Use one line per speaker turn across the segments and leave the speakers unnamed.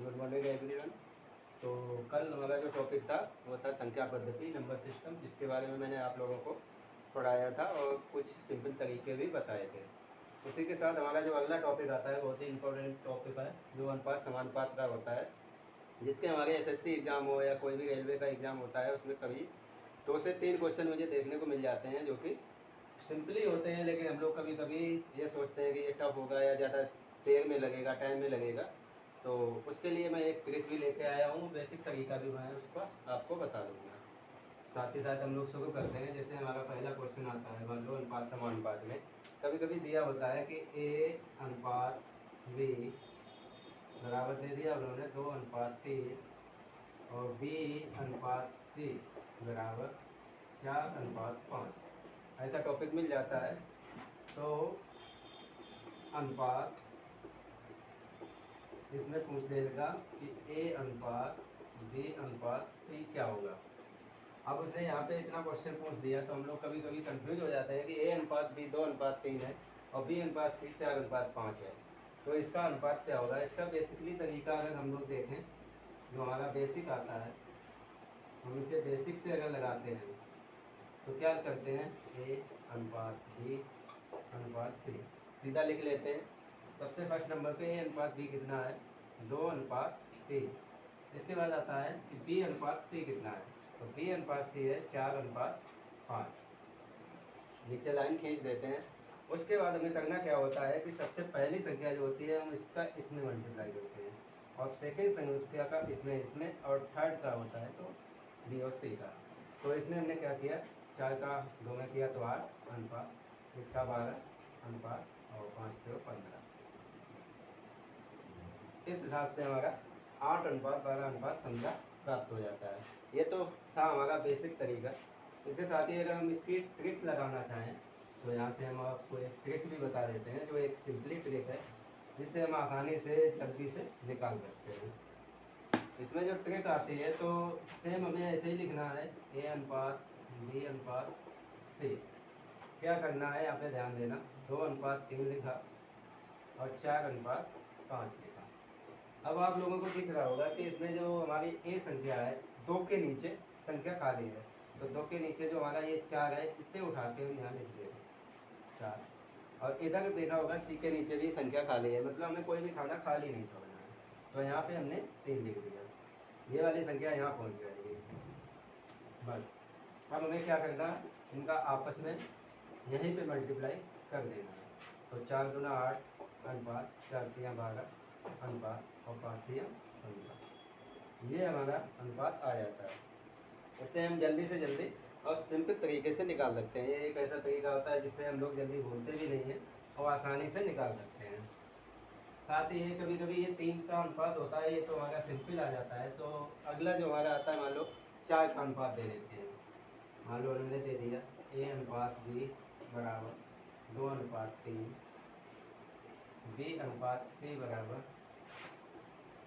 Good morning everyone. तो कल हमारा जो टॉपिक था वो था संख्या पद्धति, नंबर सिस्टम, जिसके बारे में मैंने आप लोगों को पढ़ाया था और कुछ सिंपल तरीके भी बताए थे। उसी के साथ हमारा जो अगला टॉपिक आता है बहुत ही इंपॉर्टेंट टॉपिक है, जो अनुपात समानुपात का होता है, जिसके हमारे एसएससी एग्ज़ाम हो या कोई भी रेलवे का एग्ज़ाम होता है उसमें कभी 2 से 3 क्वेश्चन मुझे देखने को मिल जाते हैं जो कि सिंपली होते हैं, लेकिन हम लोग कभी कभी ये सोचते हैं कि ये टफ होगा या ज़्यादा देर में लगेगा, टाइम में लगेगा। तो उसके लिए मैं एक ट्रिक भी लेके आया हूँ, बेसिक तरीका भी मैं उसका आपको बता दूँगा। साथ ही साथ हम लोग शुरू करते हैं। जैसे हमारा पहला क्वेश्चन आता है, मान लो अनुपात समानुपात में कभी कभी दिया होता है कि ए अनुपात बी बराबर दे दिया उन्होंने 2:3 और बी अनुपात सी बराबर 4:5। ऐसा टॉपिक मिल जाता है। तो अनुपात इसमें पूछ देगा कि ए अनुपात बी अनुपात सी क्या होगा। अब उसने यहाँ पे इतना क्वेश्चन पूछ दिया तो हम लोग कभी कभी कंफ्यूज हो जाते हैं कि ए अनुपात बी 2:3 है और बी अनुपात सी 4:5 है। तो इसका अनुपात क्या होगा। इसका बेसिकली तरीका अगर हम लोग देखें, जो हमारा बेसिक आता है, हम इसे बेसिक से अगर लगाते हैं तो क्या करते हैं, ए अनुपात बी अनुपात सी सीधा लिख लेते हैं। सबसे फर्स्ट नंबर पे ए अनुपात बी कितना है, 2:3। इसके बाद आता है कि बी अनुपात सी कितना है, तो बी अनुपात सी है 4:5। नीचे लाइन खींच देते हैं। उसके बाद हमें करना क्या होता है कि सबसे पहली संख्या जो होती है हम इसका इसमें मल्टीप्लाई करते हैं और सेकेंड संख्या का इसमें और थर्ड का होता है तो बी और सी का। तो इसमें हमने क्या किया, 4 का 2 में किया तो 8 अनुपात, इसका 12 अनुपात और 5 पे 15। इस हिसाब से हमारा 8:12:15 प्राप्त हो जाता है। ये तो था हमारा बेसिक तरीका। इसके साथ ही अगर हम इसकी ट्रिक लगाना चाहें तो यहाँ से हम आपको एक ट्रिक भी बता देते हैं, जो एक सिंपली ट्रिक है जिससे हम आसानी से जल्दी से निकाल सकते हैं। इसमें जो ट्रिक आती है तो सेम हमें ऐसे ही लिखना है, ए अनुपात बी अनुपात सी। क्या करना है यहाँ पे ध्यान देना, 2:3 लिखा और 4:5 लिखा। अब आप लोगों को दिख रहा होगा कि इसमें जो हमारी ए संख्या है, 2 के नीचे संख्या खाली है, तो 2 के नीचे जो हमारा ये 4 है इससे उठा के हम यहाँ लिख देंगे 4। और इधर देखा होगा सी के नीचे भी संख्या खाली है, मतलब हमें कोई भी खाना खाली नहीं छोड़ना है। तो यहाँ पे हमने 3 लिख दिया, ये वाली संख्या यहाँ पहुँच जाएगी बस। अब हमें क्या करना है, इनका आपस में यहीं पे मल्टीप्लाई कर देना है। तो 4 दूना 8 अनुपात 4 तिया 12 अनुपात और 5 तिया 15। ये हमारा अनुपात आ जाता है। इससे हम जल्दी से जल्दी और सिंपल तरीके से निकाल सकते हैं। ये एक ऐसा तरीका होता है जिससे हम लोग जल्दी भूलते भी नहीं हैं और आसानी से निकाल सकते हैं। साथ ही कभी कभी ये 3 का अनुपात होता है, ये तो हमारा सिंपल आ जाता है। तो अगला जो हमारा आता है, मान लो 4 का अनुपात दे देते हैं। मान लो उन्होंने दे दिया ए अनुपात बी बराबर 2:3, बी अनुपात सी बराबर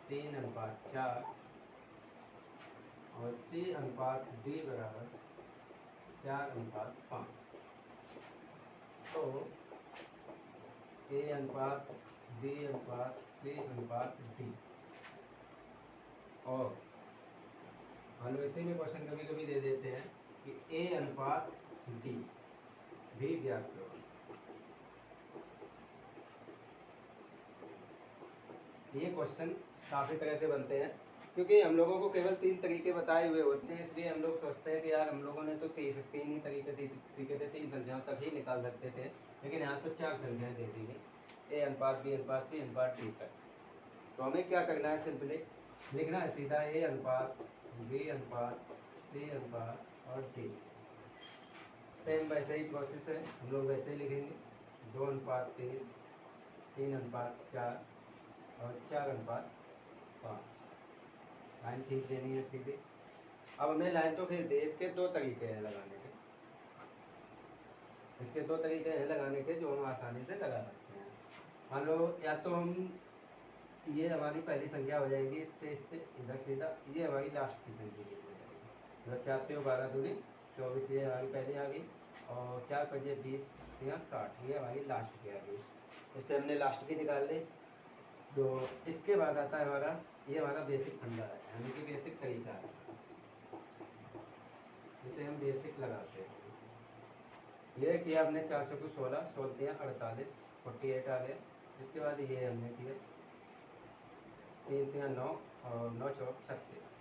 3:4 और सी अनुपात डी बराबर 4:5। तो ए अनुपात बी अनुपात सी अनुपात डी। और मान लो इसी में क्वेश्चन कभी कभी दे देते हैं कि ए अनुपात डी भी ज्ञात करो। ये क्वेश्चन काफ़ी तरह के बनते हैं, क्योंकि हम लोगों को केवल 3 तरीके बताए हुए होते हैं, इसलिए हम लोग सोचते हैं कि यार हम लोगों ने तो 3 ही तरीके सीखे थे, 3 संख्याओं तक ही निकाल सकते थे, लेकिन यहाँ तो 4 संख्याएँ दे दी गई, ए अनुपात बी अनुपात सी अनुपात डी तक। तो हमें क्या करना है, सिंपली लिखना है सीधा ए अनुपात बी अनुपात सी अनुपात और डी। सेम वैसे ही प्रोसेस है, हम लोग वैसे ही लिखेंगे 2:3, 3:4 और 4:5। लाइन खींच देनी है सीधी। अब हमें लाइन तो खींच दे, इसके 2 तरीके हैं लगाने के। इसके 2 तरीके हैं लगाने के जो हम आसानी से लगा सकते हैं। मान लो या तो हम, ये हमारी पहली संख्या हो जाएगी, इससे इधर सीधा ये हमारी लास्ट की संख्या हो जाएगी। मतलब 4 पे 12 दूनी 24, ये हमारी पहली आ गई, और 4 5 20 या 60, ये हमारी लास्ट की आ गई। इससे हमने लास्ट की निकाल ली। तो इसके बाद आता है हमारा, ये हमारा बेसिक फंडा है, यानी कि बेसिक तरीका है, इसे हम बेसिक लगाते हैं। ये किया हमने 4 चौको 16, 16 48, 48 आ गया। इसके बाद ये हमने किया 3 3 9 और 9 चौक 36,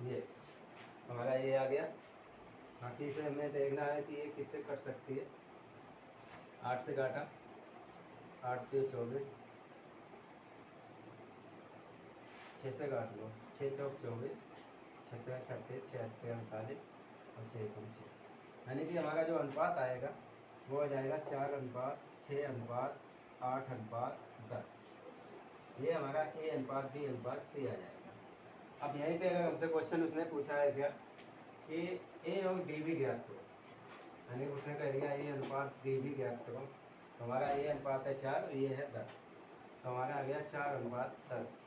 ये हमारा ये आ गया। बाकी इसे हमें देखना है कि ये किससे कट सकती है। 8 से काटा, 8 3 24, 6 से काट लो, 6 चौक 24, 6 3 36, 6 8 48 और 6 कम 6, यानी कि हमारा जो अनुपात आएगा वो हो जाएगा 4 अनुपात 6 अनुपात 8 अनुपात 10। ये हमारा ए अनुपात बी अनुपात सी आ जाएगा। अब यहीं पे अगर हमसे क्वेश्चन उसने पूछा है क्या कि ए और डी भी ज्ञात करो, यानी उसने कह दिया ए अनुपात डी भी ज्ञात करो, तो हमारा ए अनुपात है 4 और ये है 10, तो हमारा आ गया 4 अनुपात 10।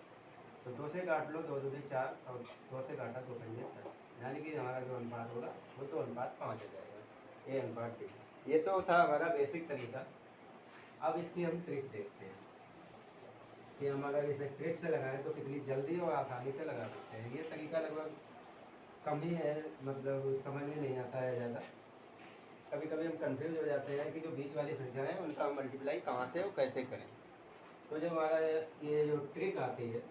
तो 2 से काट लो, 2 दूनी 4 और 2 से काटा 2 पंजे 10, यानी कि हमारा जो अनुपात होगा वो 2 अनुपात 5 हो जाएगा, ए अनुपात डी। ये तो था हमारा बेसिक तरीका। अब इसकी हम ट्रिक देखते हैं कि हम अगर इसे ट्रिक से लगाएं तो कितनी जल्दी और आसानी से लगा सकते हैं। ये तरीका लगभग कम ही है, मतलब समझ में नहीं आता है ज़्यादा। कभी कभी हम कंफ्यूज हो जाते हैं कि जो बीच वाली संख्या है उनका हम मल्टीप्लाई कहाँ से और कैसे करें। तो जो हमारा ये जो ट्रिक आती है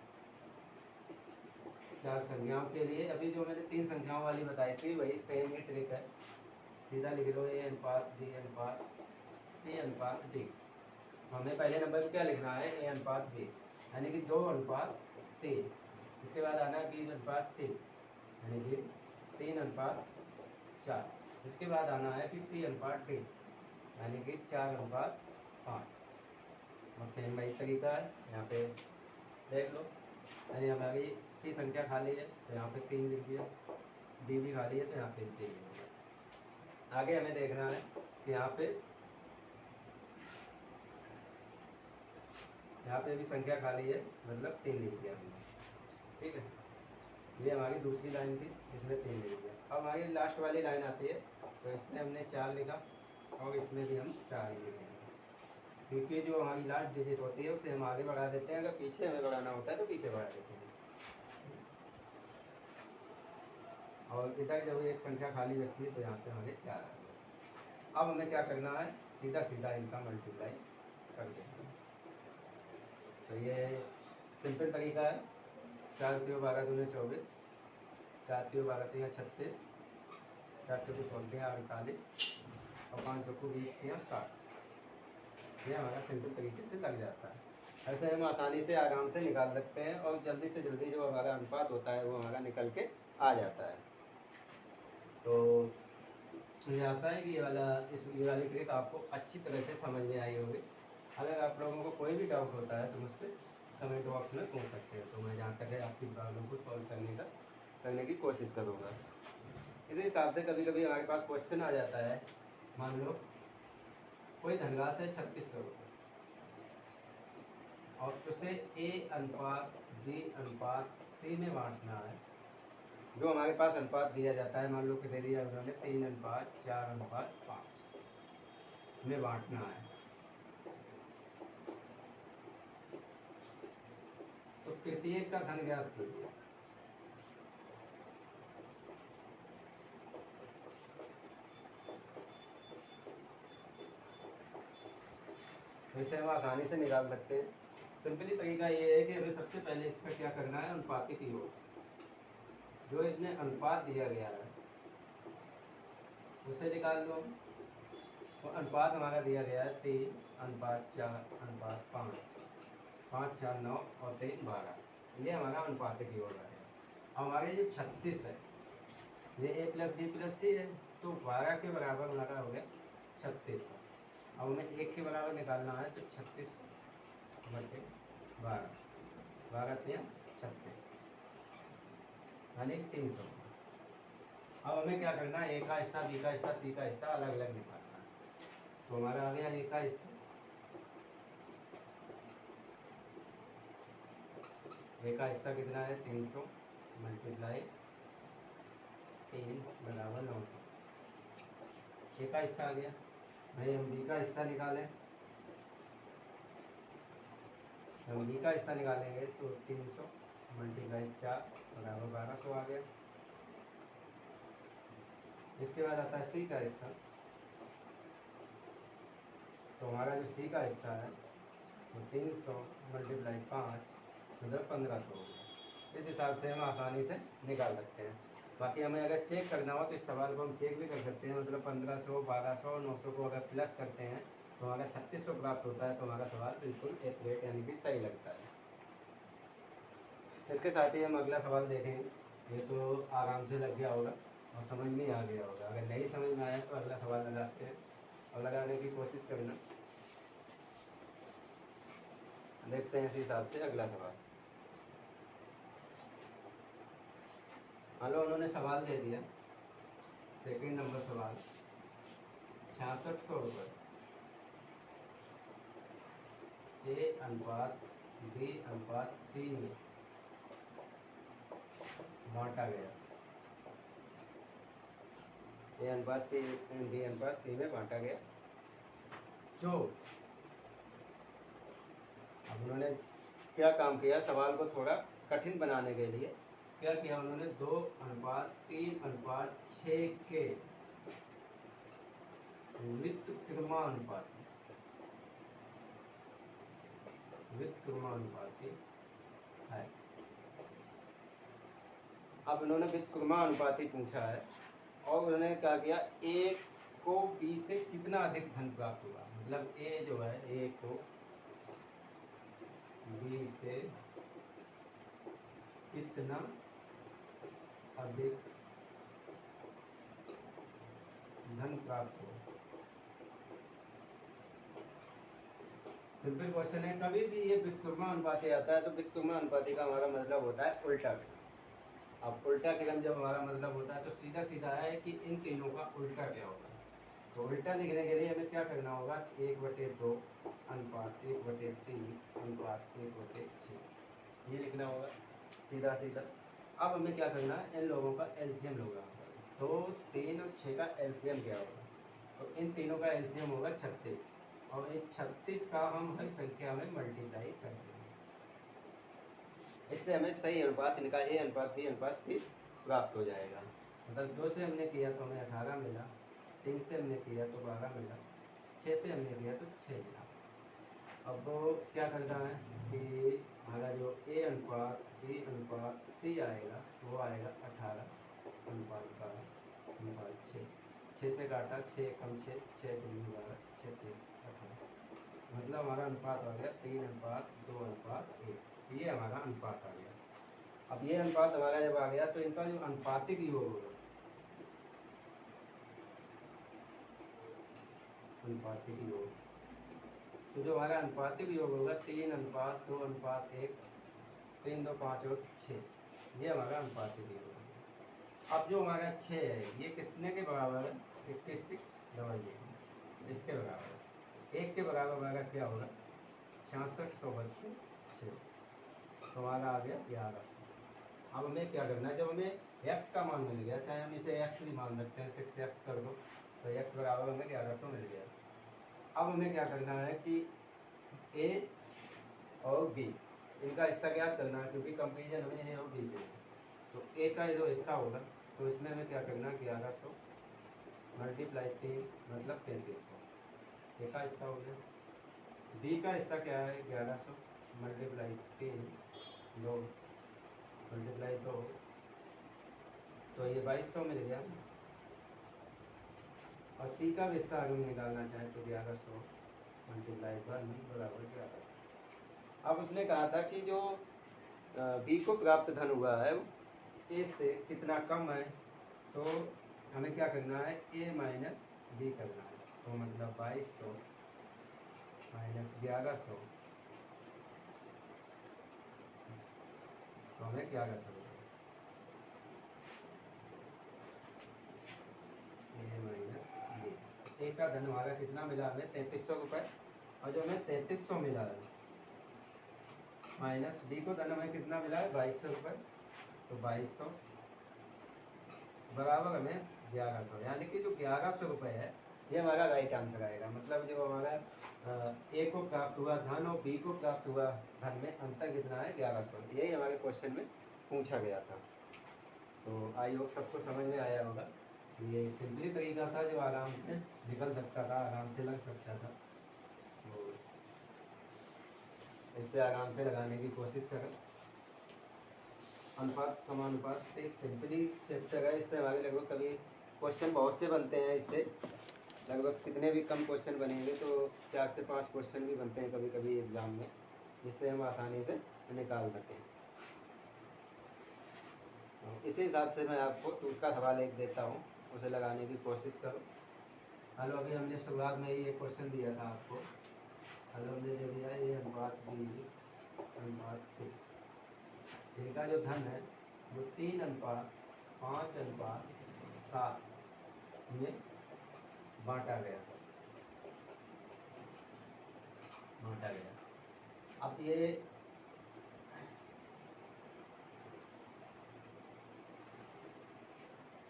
4 संख्याओं के लिए, अभी जो मैंने 3 संख्याओं वाली बताई थी वही सेम ही ट्रिक है। सीधा लिख लो ए अनुपात बी अनुपात सी अनुपात डी। हमें पहले नंबर पर क्या लिखना है, ए अनुपात बी, यानी कि 2 अनुपात 3। इसके बाद आना है बी अनुपात सी, यानी कि 3 अनुपात 4। इसके बाद आना है कि सी अनुपात डी, यानी कि 4 अनुपात 5। और सेम वही तरीका है, यहाँ पे देख लो, यानी हमारी सी संख्या खाली है तो यहाँ पे 3 लिख दिया, डी भी खाली है तो यहाँ पे 3 लिख दिया। आगे हमें देखना है कि यहाँ पे भी संख्या खाली है, मतलब 3 लिख दिया हमने, ठीक है। ये हमारी दूसरी लाइन थी, इसमें 3 लिख दिया। अब हमारी लास्ट वाली लाइन आती है तो इसमें हमने 4 लिखा और इसमें भी हम 4 ही लिखेंगे, क्योंकि जो हमारी लास्ट डिजिट होती है उसे हम आगे बढ़ा देते हैं, अगर पीछे हमें बढ़ाना होता है तो पीछे बढ़ा देते हैं। और इधर जब एक संख्या खाली बचती है तो यहाँ पे हमारे 4 आ गए। अब हमें क्या करना है, सीधा सीधा इनका मल्टीप्लाई कर देना है। तो ये सिंपल तरीका है। 4 3 12 दूनी 24, 4 3 12 3 36, 4 चौको 16 48 और 5 चौको 20 3 60। ये हमारा सिंपल तरीके से लग जाता है। ऐसे हम आसानी से आराम से निकाल सकते हैं और जल्दी से जल्दी जो हमारा अनुपात होता है वो हमारा निकल के आ जाता है। तो मुझे आशा है कि ये वाली ट्रिक आपको अच्छी तरह से समझ में आई होगी। अगर आप लोगों को कोई भी डाउट होता है तो मुझसे कमेंट बॉक्स में पूछ सकते हैं, तो मैं जहाँ तक है आपकी प्रॉब्लम को सॉल्व करने की कोशिश करूँगा। इसी हिसाब से कभी कभी हमारे पास क्वेश्चन आ जाता है, मान लो कोई धनराशि है 3600 रुपये और उसे ए अनुपात बी अनुपात सी में बांटना है। जो हमारे पास अनुपात दिया जाता है, मान लो कि दे दिया उन्होंने 3 अनुपात 4 अनुपात 5 में बांटना है, तो तृतीयक का धन ज्ञात कीजिए। तो इसे हम आसानी से निकाल सकते हैं। सिंपली तरीका ये है कि हमें सबसे पहले इसका क्या करना है, अनुपातिक योग, जो इसमें अनुपात दिया गया है उसे निकाल लो। तो अनुपात हमारा दिया गया है 3 अनुपात 4 अनुपात 5, 5 4 9 और 3 12, ये हमारा अनुपातिक योग है। अब हमारे जो 36 है ये ए प्लस बी प्लस सी है, तो 12 के बराबर हमारा हो गया 36। अब हमें 1 के बराबर निकालना है, तो 36 बटे 12, 12 3 36, यानी 300। अब हमें क्या करना है, ए का हिस्सा बी का हिस्सा सी का हिस्सा अलग अलग निकालना है। तो हमारा आ गया ए का हिस्सा, ए का हिस्सा कितना है 300 मल्टीप्लाई 3 बराबर 900, ए का हिस्सा आ गया। भाई हम बी का हिस्सा निकालें, हम बी का हिस्सा निकालेंगे तो 300 मल्टीप्लाई 4 बराबर 1200 आ गया। इसके बाद आता है सी का हिस्सा, तो हमारा जो सी का हिस्सा है तो 300 मल्टीप्लाई 5 मतलब 1500 हो गया। इस हिसाब से हम आसानी से निकाल सकते हैं। बाकी हमें अगर चेक करना हो तो इस सवाल को हम चेक भी कर सकते हैं, मतलब 1500, 1200 और 900 को अगर प्लस करते हैं तो हमारा 3600 प्राप्त होता है। तो हमारा सवाल बिल्कुल एक्यूरेट यानी कि सही लगता है। इसके साथ ही हम अगला सवाल देखेंगे। ये तो आराम से लग गया होगा और समझ में आ गया होगा। अगर नहीं समझ में आया तो अगला सवाल लगाते हैं और लगाने की कोशिश करना। देखते हैं इसी हिसाब से अगला सवाल। मान लो उन्होंने सवाल दे दिया, सेकंड नंबर सवाल, 6600 रुपये ए अनुपात बी अनुपात सी में बांटा गया। ए अनुपात सी बी अनुपात सी में बांटा गया। जो अब उन्होंने क्या काम किया, सवाल को थोड़ा कठिन बनाने के लिए क्या किया उन्होंने, 2:3:6 के व्युत्क्रमानुपाती है। अब उन्होंने व्युत्क्रमानुपाती पूछा है और उन्होंने क्या किया, ए को बी से कितना अधिक धन प्राप्त हुआ, मतलब ए जो है ए को बी से कितना अधिक धन प्राप्त हो। सिंपल क्वेश्चन है। कभी भी ये व्युत्क्रमानुपाती आता है तो व्युत्क्रमानुपाती का हमारा मतलब होता है उल्टा क्रम। अब उल्टा क्रम जब हमारा मतलब होता है तो सीधा सीधा है कि इन तीनों का उल्टा क्या होगा। तो उल्टा लिखने के लिए हमें क्या करना होगा, 1/2 अनुपात 1/3 अनुपात 1/6 ये लिखना होगा सीधा सीधा। अब हमें क्या करना है, इन लोगों का एलसीएम होगा। तो 3 और 6 का एलसीएम क्या होगा, तो इन तीनों का एलसीएम होगा 36 और इस 36 का हम हर संख्या में मल्टीप्लाई कर देंगे। इससे हमें सही अनुपात इनका ए अनुपात बी अनुपात सी प्राप्त हो जाएगा। मतलब 2 से हमने किया तो हमें 18 मिला, 3 से हमने किया तो 12 मिला, 6 से हमने किया तो 6 मिला। अब क्या करना है कि हमारा जो ए अनुपात बी अनुपात सी आएगा वो आएगा 18 अनुपात 12 अनुपात 6। 6 से काटा 6 कम 6 6 दूनी 12 6 3 18, मतलब हमारा अनुपात आ गया 3:2:1। ये हमारा अनुपात आ गया। अब ये अनुपात हमारा जब आ गया तो इनका जो अनुपातिक योग होगा, अनुपातिक योग, तो जो हमारा अनुपातिक योग होगा 3:2:1, 3 2 5 और 6, ये हमारा अनुपातिक योग होगा। अब जो हमारा 6 है ये कितने के बराबर है, 66 इसके बराबर है। 1 के बराबर हमारा क्या होगा, 66/6, तो हमारा आ गया 1100। अब हमें क्या करना है, जब हमें x का मान मिल गया, चाहे हम इसे x भी मान रखते हैं, 6x कर दो तो x बराबर हमें 1100 मिल गया। अब हमें क्या करना है कि a और b इनका हिस्सा ज्ञात करना है, क्योंकि कंपेरिजन हमें a और b के। तो a का जो हिस्सा होगा तो इसमें हमें क्या करना है, 1100 मल्टीप्लाई 3 मतलब 3300, a का हिस्सा हो गया। b का हिस्सा क्या है, 1100 मल्टीप्लाई 3 2 मल्टीप्लाई 2, तो ये 2200 मिल गया। और सी का भी हिस्सा अगर निकालना चाहें तो 1100 मल्टीप्लाई 1 बराबर 1100। अब उसने कहा था कि जो बी को प्राप्त धन हुआ है ए से कितना कम है, तो हमें क्या करना है, ए माइनस बी करना है। तो मतलब 2200 माइनस 1100, तो हमें 1100 ए माइनस बी। ए का धन हमारा कितना मिला हमें, 3300 रुपये, और जो हमें 3300 मिला है माइनस डी को धन हमें कितना मिला है, 2200 रुपये, तो 2200 बराबर हमें 1100, यानी कि जो 1100 रुपये है ये हमारा राइट आंसर आएगा। मतलब जो हमारा ए को प्राप्त हुआ धन और बी को प्राप्त हुआ धन में अंतर कितना है, 1100। यही हमारे क्वेश्चन में पूछा गया था। तो आई होप सबको समझ में आया होगा। ये सिंपली तरीका था जो आराम से निकल सकता था, आराम से लग सकता था। तो इससे आराम से लगाने की कोशिश करें। अनुपात समानुपात एक सिंपली चैप्टर है, इससे हमारे लगभग कभी क्वेश्चन बहुत से बनते हैं। इससे लगभग कितने भी कम क्वेश्चन बनेंगे तो 4 से 5 क्वेश्चन भी बनते हैं कभी कभी एग्ज़ाम में, जिससे हम आसानी से निकाल सकें। इसी हिसाब से मैं आपको दूसरा सवाल एक देता हूँ, उसे लगाने की कोशिश करो। हेलो, अभी हमने शुरुआत में ही एक क्वेश्चन दिया था आपको। हेलो हमने दे दिया ए अनुपात बी अनुपात सी। इनका जो धन है वो 3 अनुपात 5 अनुपात 7 में बांटा गया। अब ये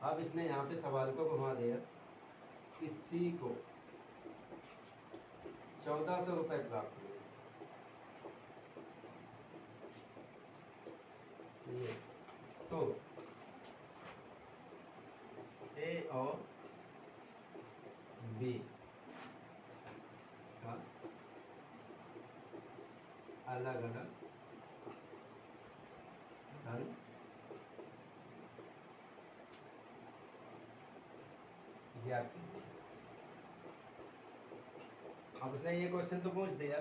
अब इसने यहाँ पे सवाल को घुमा दिया कि सी को 1400 रुपये प्राप्त हुए। तो ए और बी का अलग अलग धन ज्ञात कीजिए। अब उसने ये क्वेश्चन तो पूछ दिया।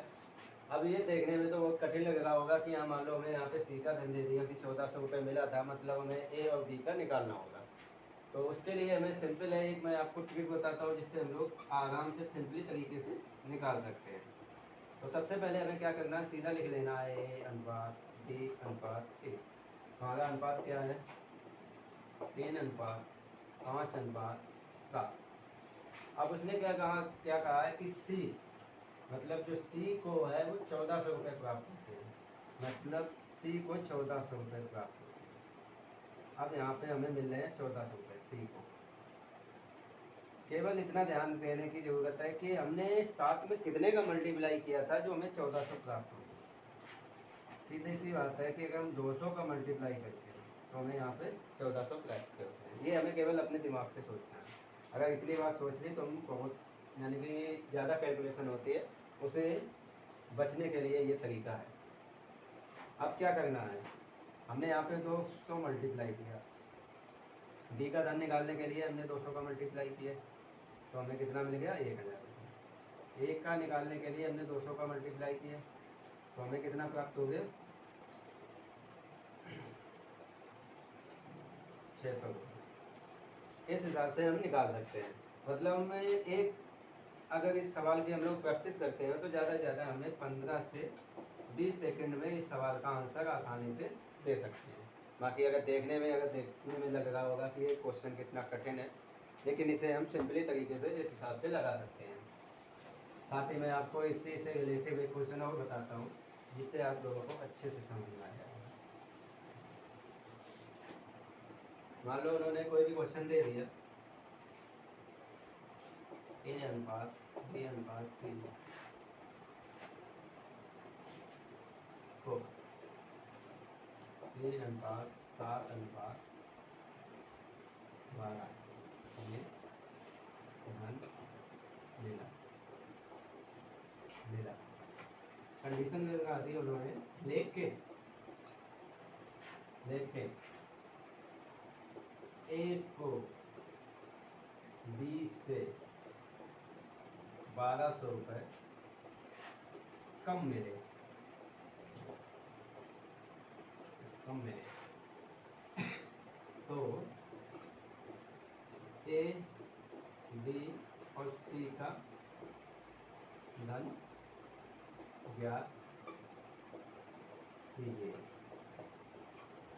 अब ये देखने में तो बहुत कठिन लग रहा होगा कि हाँ मान लो हमें यहाँ पे सी का धन दे दिया कि 1400 रुपये मिला था, मतलब हमें ए और बी का निकालना होगा। तो उसके लिए हमें सिंपल है, एक मैं आपको ट्रिक बताता हूँ जिससे हम लोग आराम से सिंपली तरीके से निकाल सकते हैं। तो सबसे पहले हमें क्या करना है, सीधा लिख लेना है ए अनुपात बी अनुपात सी। हमारा अनुपात क्या है, 3 अनुपात 5 अनुपात 7। अब उसने क्या कहा है कि सी, मतलब जो सी को है वो 1400 रुपये प्राप्त होते हैं, मतलब सी को 1400 रुपये प्राप्त होते हैं। अब यहाँ पे हमें मिल रहे हैं 1400 रुपये सी को। केवल इतना ध्यान देने की ज़रूरत है कि हमने 7 में कितने का मल्टीप्लाई किया था जो हमें 1400 प्राप्त हो गया। सीधी सी बात है कि अगर हम 200 का मल्टीप्लाई करते हैं तो हमें यहाँ पे 1400 प्राप्त होते हैं। ये हमें केवल अपने दिमाग से सोचना है। अगर इतनी बात सोच ली तो हम बहुत, यानी कि ज़्यादा कैलकुलेशन होती है, उसे बचने के लिए ये तरीका है। अब क्या करना है, हमने यहाँ पे 200 मल्टीप्लाई किया, बी का धन निकालने के लिए हमने 200 का मल्टीप्लाई किया, तो हमें कितना मिल गया, 1000। एक का निकालने के लिए हमने 200 का मल्टीप्लाई किया, तो हमें कितना प्राप्त हो गया, 600 रुपये। इस हिसाब से हम निकाल सकते हैं। मतलब हमें एक, अगर इस सवाल की हम लोग प्रैक्टिस करते हैं तो ज़्यादा से ज़्यादा हमें 15 से 20 सेकंड में इस सवाल का आंसर आसानी से दे सकते हैं। बाकी अगर देखने में लग रहा होगा कि ये क्वेश्चन कितना कठिन है, लेकिन इसे हम सिंपली तरीके से इस हिसाब से लगा सकते हैं। साथ ही मैं आपको इससे रिलेटेड एक क्वेश्चन और बताता हूँ जिससे आप लोगों को अच्छे से समझ में आ जाएगा। मान लो उन्होंने कोई भी क्वेश्चन दे दिया, ए अनुपात बी अनुपात सी को 3 अनुपात 7 अनुपात 12 में धन मिला। कंडीशन लगा दी उन्होंने, लेकिन ए को बी से 1200 रुपये कम मिले, तो ए बी और सी का धन ज्ञात कीजिए।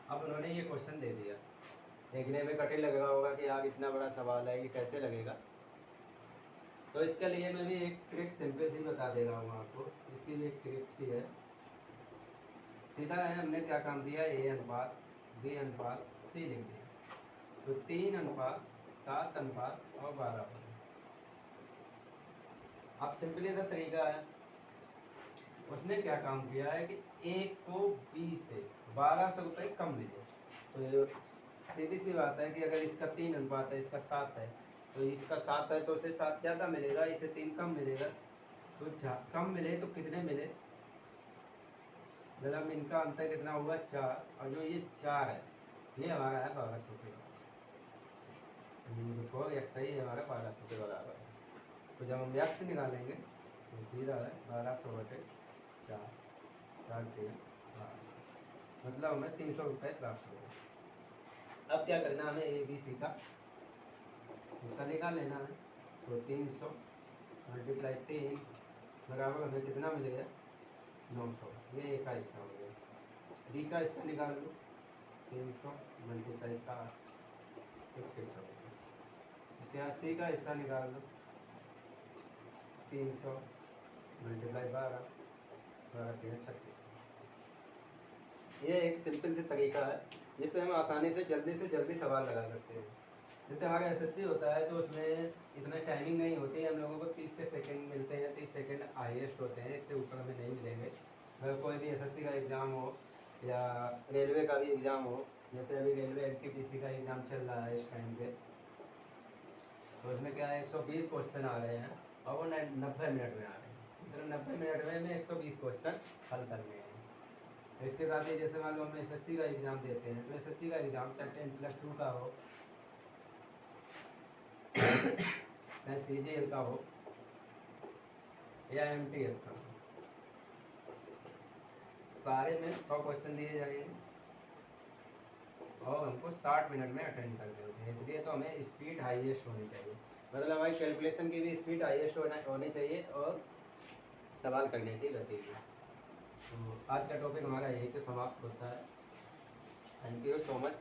अब उन्होंने ये क्वेश्चन दे दिया। देखने में कठिन लग रहा होगा कि यार इतना बड़ा सवाल है, ये कैसे लगेगा। तो इसके लिए मैं भी एक ट्रिक सिंपल सी बता दे रहा हूँ आपको। इसके लिए एक ट्रिक सी है, सीधा है, हमने क्या काम दिया, ए अनुपात बी अनुपात सी लिख दिया, तो 3 अनुपात 7 अनुपात और 12 हो गया। अब सिंपली सा तरीका है, उसने क्या काम किया है कि एक को 20 से 1200 रुपये कम मिले। तो ये सीधी सी बात है कि अगर इसका 3 अनुपात है, इसका 7 है, तो इसका 7 है तो उसे 7 ज़्यादा मिलेगा, इसे 3 कम मिलेगा। तो कम मिले तो कितने मिले, मतलब इनका अंतर कितना हुआ 4, और जो ये 4 है ये हमारा है 1200 के बराबर। एक्स ही हमारा 1200 के बराबर है। तो जब हम एक्स निकालेंगे तो सीधा है 1200 बटे 4, 4 3 1200, मतलब हमें 300 रुपये प्राप्त हो गए। अब क्या करना है, हमें ए बी सी का हिस्सा निकाल लेना है। तो 300 मल्टीप्लाई 3 बराबर हमें कितना मिलेगा 900, ये ए का हिस्सा हो गया। बी का हिस्सा निकाल लो, 300 मल्टीप्लाई 7 2100 हो गया। इसके बाद सी का हिस्सा निकाल लो, 300 मल्टीप्लाई 12 12 3 36। ये एक सिंपल सी तरीका है जिससे हम आसानी से जल्दी सवाल लगा सकते हैं। जैसे हमारा एसएससी होता है तो उसमें इतना टाइमिंग नहीं होती है, हम लोगों को 30 से सेकंड मिलते हैं, 30 सेकंड हाईएस्ट होते हैं, इससे ऊपर हमें नहीं मिलेंगे। अगर कोई भी एसएससी का एग्ज़ाम हो या रेलवे का भी एग्ज़ाम हो, जैसे अभी रेलवे एनटीपीसी का एग्ज़ाम चल रहा है इस टाइम पे, तो उसमें क्या है 120 क्वेश्चन आ रहे हैं और वो 90 मिनट में आ रहे हैं। तो 90 मिनट में 120 क्वेश्चन हल करने हैं। इसके साथ ही जैसे मान लो हम एसएससी का एग्ज़ाम देते हैं, तो एसएससी का एग्ज़ाम चाहे 10+2 का हो चाहे CGL का हो या MTS का हो, सारे में 100 क्वेश्चन दिए जाएंगे और हमको 60 मिनट में अटेंड करने होते हैं। इसलिए तो हमें स्पीड हाईएस्ट होनी चाहिए, मतलब हमारी कैलकुलेशन की भी स्पीड हाईएस्ट होनी चाहिए और सवाल करने की गति भी। तो आज का टॉपिक हमारा यही पे समाप्त होता है। Thank you so much.